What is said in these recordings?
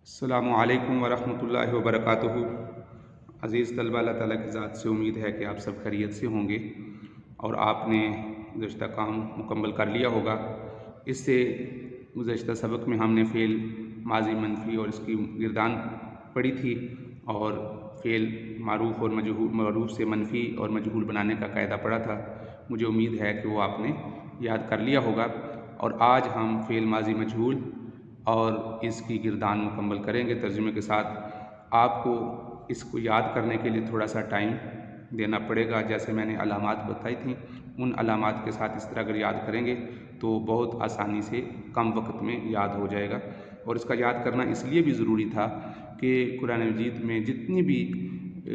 السلام علیکم ورحمۃ اللہ وبرکاتہ۔ عزیز طلبہ، اللہ تعالیٰ کی ذات سے امید ہے کہ آپ سب خیریت سے ہوں گے اور آپ نے گزشتہ کام مکمل کر لیا ہوگا۔ اس سے گزشتہ سبق میں ہم نے فعل ماضی منفی اور اس کی گردان پڑھی تھی اور فعل معروف اور معروف سے منفی اور مجہول بنانے کا قاعدہ پڑھا تھا۔ مجھے امید ہے کہ وہ آپ نے یاد کر لیا ہوگا، اور آج ہم فعل ماضی مجہول اور اس کی گردان مکمل کریں گے ترجمے کے ساتھ۔ آپ کو اس کو یاد کرنے کے لیے تھوڑا سا ٹائم دینا پڑے گا، جیسے میں نے علامات بتائی تھیں ان علامات کے ساتھ اس طرح اگر یاد کریں گے تو بہت آسانی سے کم وقت میں یاد ہو جائے گا۔ اور اس کا یاد کرنا اس لیے بھی ضروری تھا کہ قرآن مجید میں جتنی بھی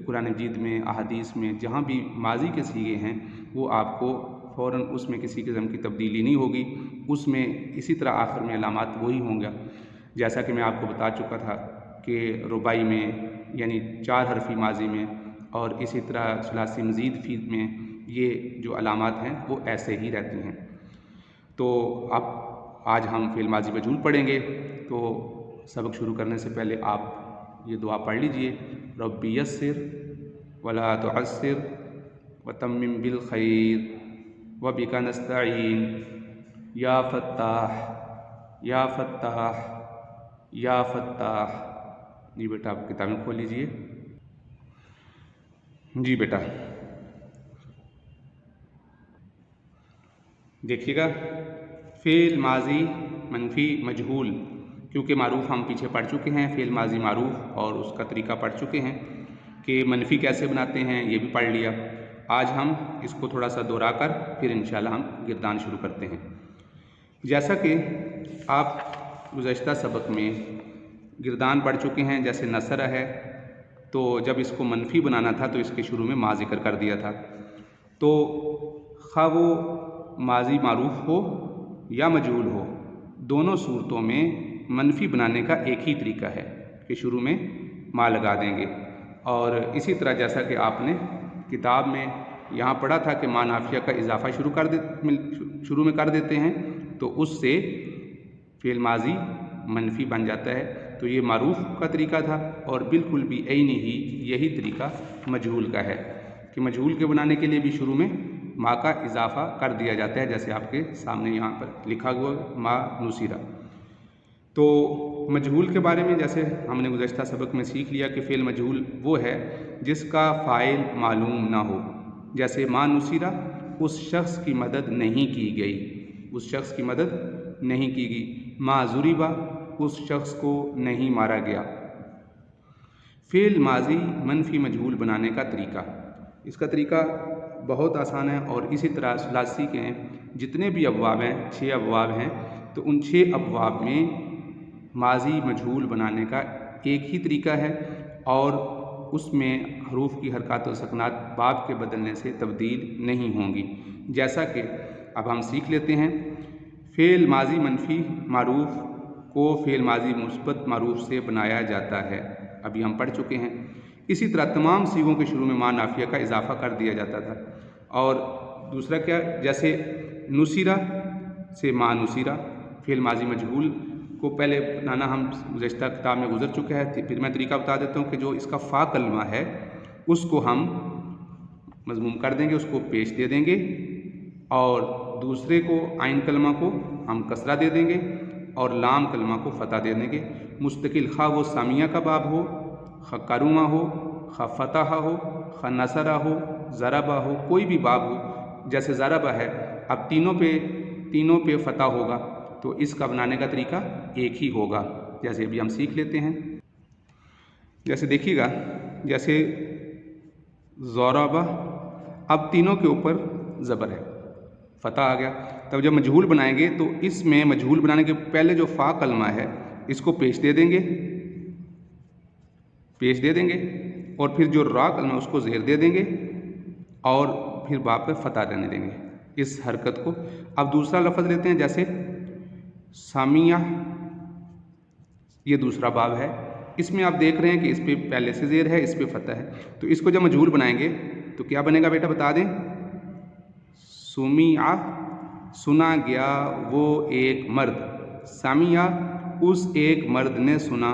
قرآن مجید میں احادیث میں جہاں بھی ماضی کے صیغے ہیں وہ آپ کو فوراً اس میں کسی قسم کی تبدیلی نہیں ہوگی، اس میں اسی طرح آخر میں علامات وہی ہوں گا، جیسا کہ میں آپ کو بتا چکا تھا کہ رباعی میں یعنی 4 حرفی ماضی میں اور اسی طرح ثلاثی مزید فی میں یہ جو علامات ہیں وہ ایسے ہی رہتی ہیں۔ تو اب آج ہم فعل ماضی مجہول پڑھیں گے، تو سبق شروع کرنے سے پہلے آپ یہ دعا پڑھ لیجئے: ربی یسر ولا تعسر وتمم بالخیر وبک نستعین یا فتاح یا فتاح یا فتاح۔ جی بیٹا، آپ کتابیں کھول لیجئے۔ جی بیٹا دیکھیے گا، فعل ماضی منفی مجہول، کیونکہ معروف ہم پیچھے پڑھ چکے ہیں، فعل ماضی معروف اور اس کا طریقہ پڑھ چکے ہیں کہ منفی کیسے بناتے ہیں، یہ بھی پڑھ لیا۔ آج ہم اس کو تھوڑا سا دہرا کر پھر انشاءاللہ ہم گردان شروع کرتے ہیں۔ جیسا کہ آپ گزشتہ سبق میں گردان پڑھ چکے ہیں، جیسے نصر ہے تو جب اس کو منفی بنانا تھا تو اس کے شروع میں ما ذکر کر دیا تھا، تو خواہ وہ ماضی معروف ہو یا مجہول ہو، دونوں صورتوں میں منفی بنانے کا ایک ہی طریقہ ہے کہ شروع میں ما لگا دیں گے۔ اور اسی طرح جیسا کہ آپ نے کتاب میں یہاں پڑھا تھا کہ ما نافیہ کا اضافہ شروع میں کر دیتے ہیں تو اس سے فعل ماضی منفی بن جاتا ہے۔ تو یہ معروف کا طریقہ تھا، اور بالکل بھی عینی ہی یہی طریقہ مجہول کا ہے کہ مجہول کے بنانے کے لیے بھی شروع میں ما کا اضافہ کر دیا جاتا ہے، جیسے آپ کے سامنے یہاں پر لکھا ہوا ما نصیرہ۔ تو مجہول کے بارے میں جیسے ہم نے گزشتہ سبق میں سیکھ لیا کہ فعل مجہول وہ ہے جس کا فاعل معلوم نہ ہو، جیسے ما نصیرہ، اس شخص کی مدد نہیں کی گئی، اس شخص کی مدد نہیں کی گئی۔ ما ضربہ، اس شخص کو نہیں مارا گیا۔ فعل ماضی منفی مجہول بنانے کا طریقہ، اس کا طریقہ بہت آسان ہے، اور اسی طرح ثلاثی کے جتنے بھی ابواب ہیں، 6 ابواب ہیں، تو ان 6 ابواب میں ماضی مجہول بنانے کا ایک ہی طریقہ ہے، اور اس میں حروف کی حرکات و سکنات باب کے بدلنے سے تبدیل نہیں ہوں گی۔ جیسا کہ اب ہم سیکھ لیتے ہیں، فعل ماضی منفی معروف کو فعل ماضی مثبت معروف سے بنایا جاتا ہے، ابھی ہم پڑھ چکے ہیں۔ اسی طرح تمام صیغوں کے شروع میں ما نافیہ کا اضافہ کر دیا جاتا تھا۔ اور دوسرا کیا، جیسے نصیرہ سے ما نصیرہ، فعل ماضی مجہول کو پہلے بنانا ہم گزشتہ کتاب میں گزر چکا ہے، پھر میں طریقہ بتا دیتا ہوں کہ جو اس کا فا کلمہ ہے اس کو ہم مضموم کر دیں گے، اس کو پیش دے دیں گے، اور دوسرے کو عین کلمہ کو ہم کسرہ دے دیں گے، اور لام کلمہ کو فتح دے دیں گے۔ مستقل، خواہ وہ سامیہ کا باب ہو، خواہ کرما ہو، خواہ فتح ہو، خواہ نصرہ ہو، ضربہ ہو، کوئی بھی باب ہو، جیسے ضربہ ہے، اب تینوں پہ فتح ہوگا تو اس کا بنانے کا طریقہ ایک ہی ہوگا، جیسے ابھی ہم سیکھ لیتے ہیں۔ جیسے دیکھیے گا، جیسے ضربہ، اب تینوں کے اوپر زبر ہے، فتح آ گیا۔ تب جب مجہول بنائیں گے تو اس میں مجہول بنانے کے پہلے جو فا کلمہ ہے اس کو پیش دے دیں گے، اور پھر جو را کلمہ اس کو زیر دے دیں گے، اور پھر با پہ فتح رہنے دیں گے اس حرکت کو۔ اب دوسرا لفظ لیتے ہیں، جیسے سامیہ، یہ دوسرا باب ہے، اس میں آپ دیکھ رہے ہیں کہ اس پہ پہلے سے زیر ہے، اس پہ فتح ہے، تو اس کو جب مجہول بنائیں گے تو کیا بنے گا بیٹا، بتا دیں؟ سمیع، سنا گیا وہ ایک مرد، سمیع، اس ایک مرد نے سنا،